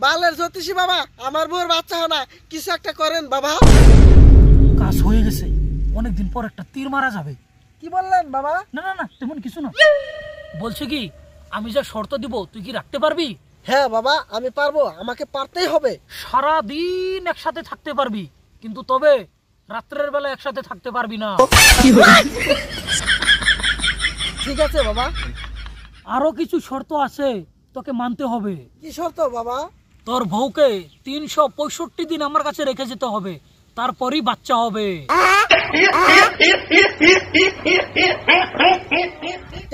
বালের জ্যোতিষী বাবা, আমার বউর বাচ্চা হয় না, কিছু একটা করেন বাবা। কাজ হয়ে গেছে, অনেকদিন পর একটা তীর মারা যাবে। কি বললেন বাবা? না না না, তেমন কিছু না। বলছি কি, আমি যা শর্ত দিব তুই কি রাখতে পারবি? হ্যাঁ বাবা, আমি পারবো, আমাকে পারতেই হবে। সারা দিন একসাথে থাকতে পারবি, কিন্তু তবে রাত্রের বেলা একসাথে থাকতে পারবি না। ঠিক আছে বাবা। আরো কিছু শর্ত আছে, তোকে মানতে হবে। কি শর্ত বাবা? তোর বউকে 365 দিন আমার কাছে রেখে যেতে হবে, তারপরই বাচ্চা হবে।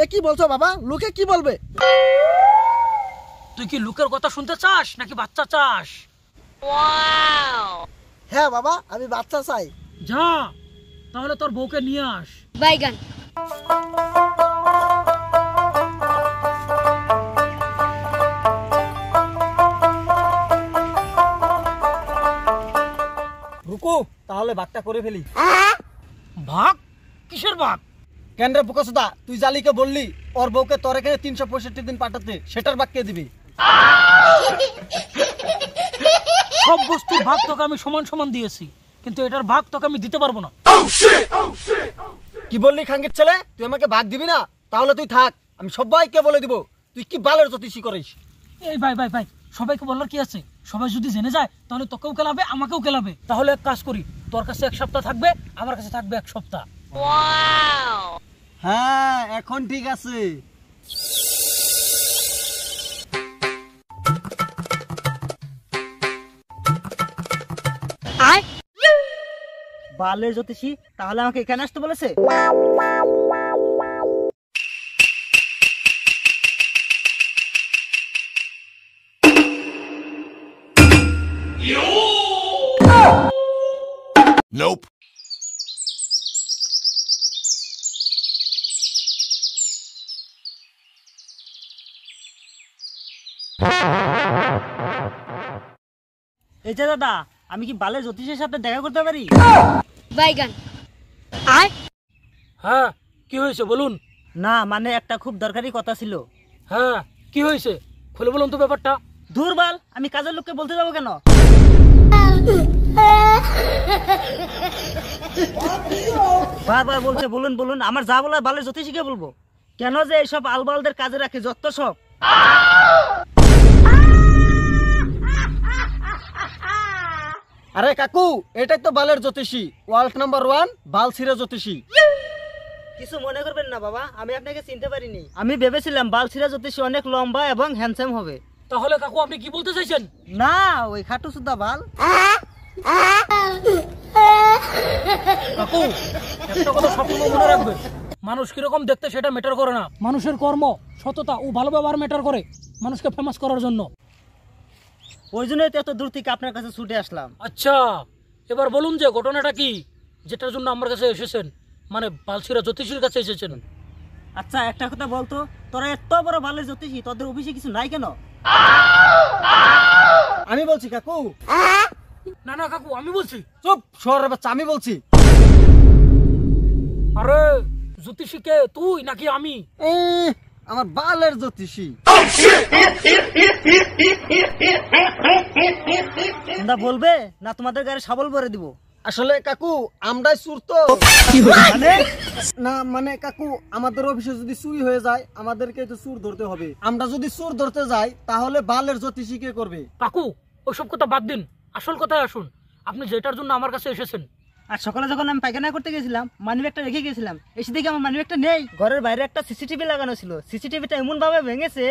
এ কি বলছো বাবা? লোকে কি বলবে? তুই কি লোকের কথা শুনতে চাস নাকি বাচ্চা চাস? হ্যাঁ বাবা, আমি বাচ্চা চাই। যা, তাহলে তোর বউকে নিয়ে আস। বাইগান। রুকু, তাহলে ভাগটা করে ফেলি। ভাগ? কিসের ভাগ? কেন রে বোকাচোদা, তুই জালিকে বললি ওর বউকে তোর এখানে 365 দিন পাঠাতে, সেটার ভাগ কে দিবি? সব বস্তুর ভাগ তোকে আমি সমান সমান দিয়েছি, কিন্তু এটার ভাগ তোকে আমি দিতে পারবো না। কি বললি খাঙ্গের ছেলে? তুই আমাকে ভাগ দিবি না? তাহলে তুই থাক, আমি সবাইকে বলে দিব তুই কি বালের জ্যোতিষী করিস। এই ভাই ভাই ভাই, সবাইকে বলার কি আছে? সবাই যদি জেনে যায় তাহলে তোকেও কেলাবে, আমাকেও কেলাবে। তাহলে এক কাজ করি, তোর কাছে 1 সপ্তাহ থাকবে, আমার কাছে থাকবে 1 সপ্তাহ। হ্যাঁ, এখন ঠিক আছে। বালের জ্যোতিষী, তাহলে আমাকে এখানে আসতে বলেছে? Nope. এই যে দাদা, আমি কি বালের জ্যোতিষের সাথে দেখা করতে পারি? বাইগান। হ্যাঁ, কি হয়েছে বলুন? না, মানে একটা খুব দরকারি কথা ছিল। হ্যাঁ, কি হয়েছে খুলে বলুন তো ব্যাপারটা। দূর বাল, আমি কাজের লোককে বলতে যাবো কেন? বারবার বলছে বলুন বলুন, আমার যা বলার বালের জ্যোতিষীকে বলবো। কেন যে এইসব আলবালদের কাজে রাখে যত সব। আরে কাকু, এটাই তো বালের জ্যোতিষী, ওয়ার্ল্ড নাম্বার 1 বালছিরা জ্যোতিষী। কিছু মনে করবেন না বাবা, আমি আপনাকে চিনতে পারিনি। আমি ভেবেছিলাম বালছিরা জ্যোতিষী অনেক লম্বা এবং হ্যান্ডসাম হবে। তাহলে কাকু আপনি কি বলতে চাইছেন? না, ওই খাটু সুদ্ধা বাল। কাকু, একটা কথা সবসময় মনে রাখবে, মানুষ কিরকম দেখতে সেটা ম্যাটার করে না, মানুষের কর্ম, সততা ও ভালো ব্যবহার ম্যাটার করে মানুষকে ফেমাস করার জন্য। ওই জন্যই তো এত দূর থেকে আপনার কাছে ছুটে আসলাম। আচ্ছা, এবার বলুন যে ঘটনাটা কি, যেটার জন্য আমার কাছে এসেছেন, মানে বালছিরা জ্যোতিষীর কাছে এসেছেন। আচ্ছা, একটা কথা বলতো, তোরা এত বড় বালের জ্যোতিষী, তোদের অফিসে কিছু নাই কেন? আমি বলছি কাকু। না না কাকু, আমি বলছি। চুপ, শহরের বাচ্চা, আমি বলছি। আরে জ্যোতিষী কে, তুই নাকি আমি? আমার বালের জ্যোতিষী। তোমরা বলবে না তোমাদের গাড়ি শাবল ভরে দিব? আসলে কাকু, আমরাই চুর তো। মানে? না মানে কাকু, আমাদের অফিসে যদি চুরি হয়ে যায়, আমাদেরকে তো চুর ধরতে হবে। আমরা যদি চুর ধরতে যাই, তাহলে বালের জ্যোতিষী কে করবে? কাকু, ওইসব কথা বাদ দিন, আসল কথায় আসুন। আপনি যেটার জন্য আমার কাছে এসেছেন। আর সকালে যখন আমি পায়খানা করতে গেছিলাম, মানিব্যাগটা রেখে গেছিলাম, এসে দেখি আমার মানিব্যাগটা নেই। ঘরের বাইরে একটা সিসিটিভি লাগানো ছিল, সিসিটিভিটা এমন ভাবে ভেঙেছে,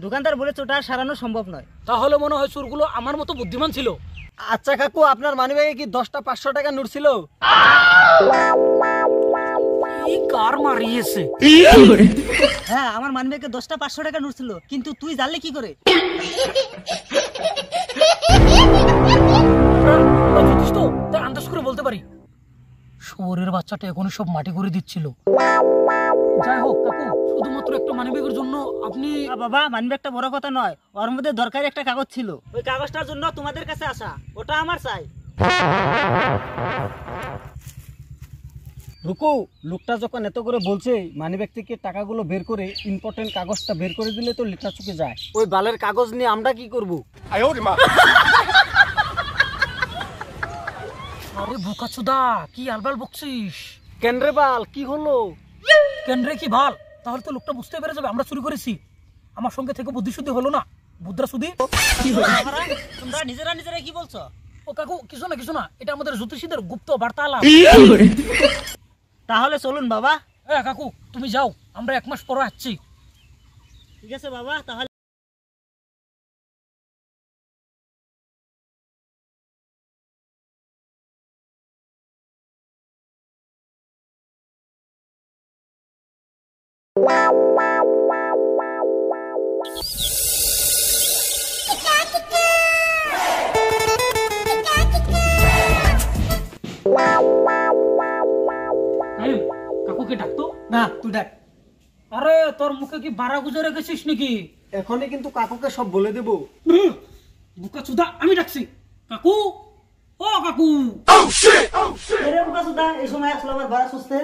দোকানদার বলেছে ওটা আর সারানো সম্ভব নয়। তাহলে মনে হয় চোরগুলো আমার মতো বুদ্ধিমান ছিল। আচ্ছা কাকু, আপনার মানিব্যাগে কি 10টা 500 টাকা নোট ছিল? এই কার মারিয়েছে? হ্যাঁ, আমার মানিব্যাগে 10টা 500 টাকা নোট ছিল, কিন্তু তুই জানলি কি করে? জ্যোতিষ তো, তাই আন্দাজ করে বলতে পারি। শুয়োরের বাচ্চাটা এখনই সব মাটি করে দিচ্ছিল। যাই হোক কাকু, শুধুমাত্র একটা মানিব্যাগের জন্য আপনি? বাবা, মানিব্যাগটা বড় কথা নয়, ওর মধ্যে দরকারি একটা কাগজ ছিল। ওই কাগজটার জন্য তোমাদের কাছে আসা, ওটা আমার চাই। রুকু, লোকটা যখন এত করে বলছে মানিব্যাগ থেকে টাকাগুলো বের করে ইম্পর্টেন্ট কাগজটা বের করে দিলে তো লেখা চুকে যায়। ওই বালের কাগজ নিয়ে আমরা কি করব? আরে বোকাচোদা, কি আলবাল বকছিস? কেন্দ্রে বাল কি হলো? কেন্দ্রে কি ভাল? তাহলে তো লোকটা বুঝতে পেরে যাবে আমরা চুরি করেছি। আমার সঙ্গে থেকে বুদ্ধি শুদ্ধি হলো না, বুদ্রা শুদ্ধি। তোমরা নিজেরা নিজেরা কি বলছো? ও কাকু, কিছু না, এটা আমাদের জ্যোতিষীদের গুপ্ত বার্তালাপ। তাহলে চলুন বাবা। কাকু তুমি যাও, আমরা 1 মাস পরে আসছি। ঠিক আছে বাবা, তাহলে কাকুকে ডাকতো না, তুই দেখ। আরে তোর মুখে কি বাড়া গুজে রেখেছিস নাকি? এখনই কিন্তু কাকুকে সব বলে দেব। বোকাচোদা, আমি ডাকছি। কাকু, ও কাকু। এরে বোকাচোদা, এই সময় আসলো আমার বাড়া সুস্থে।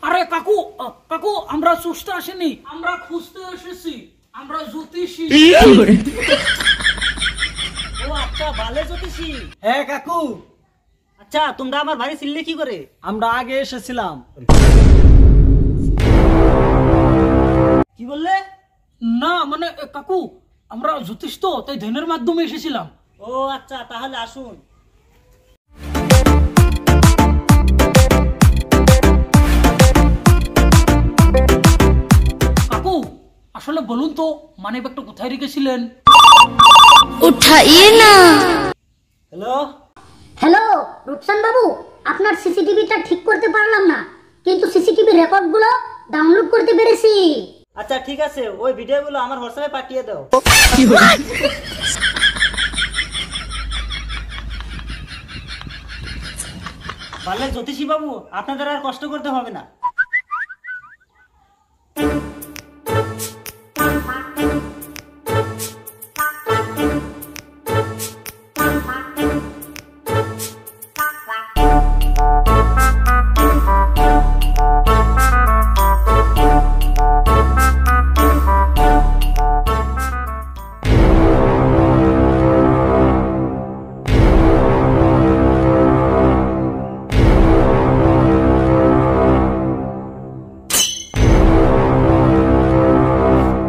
আরে কাকু, কাকু আমরা সুস্থ আসেনি, আমরা খুঁজতে এসেছি, আমরা জ্যোতিষী। ও আচ্ছা, বালে জ্যোতিষী। হ্যাঁ কাকু, আচ্ছা, তোমরা আমার বাড়ি চিনলে কি করে? আমরা আগে এসেছিলাম। কি বললে? না মানে কাকু, আমরা জ্যোতিষ তো, তাই ধ্যানের মাধ্যমে এসেছিলাম। ও আচ্ছা, তাহলে আসুন। কাকু আসলে বলুন তো, মানিব্যাগটা কোথায় রেখেছিলেন? उठाइए ना। হ্যালো, হ্যালো রূপসান বাবু, আপনার সিসিটিভিটা ঠিক করতে পারলাম না, কিন্তু সিসিটিভি রেকর্ডগুলো ডাউনলোড করতে পেরেছি। আচ্ছা ঠিক আছে, ওই ভিডিওগুলো আমার হোয়াটসঅ্যাপে পাঠিয়ে দাও। পারলে জ্যোতিষী বাবু, আপনাদের আর কষ্ট করতে হবে না।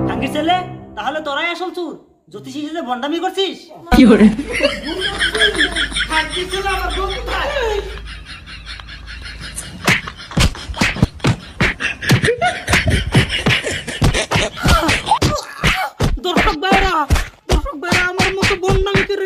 টাঙ্গির ছেলে, তাহলে তোরাই আসল চুর। জ্যোতিষী হিসেবে বন্ডামি করছিস। দর্শক ভাইরা, আমার মতো বন্ডামি করে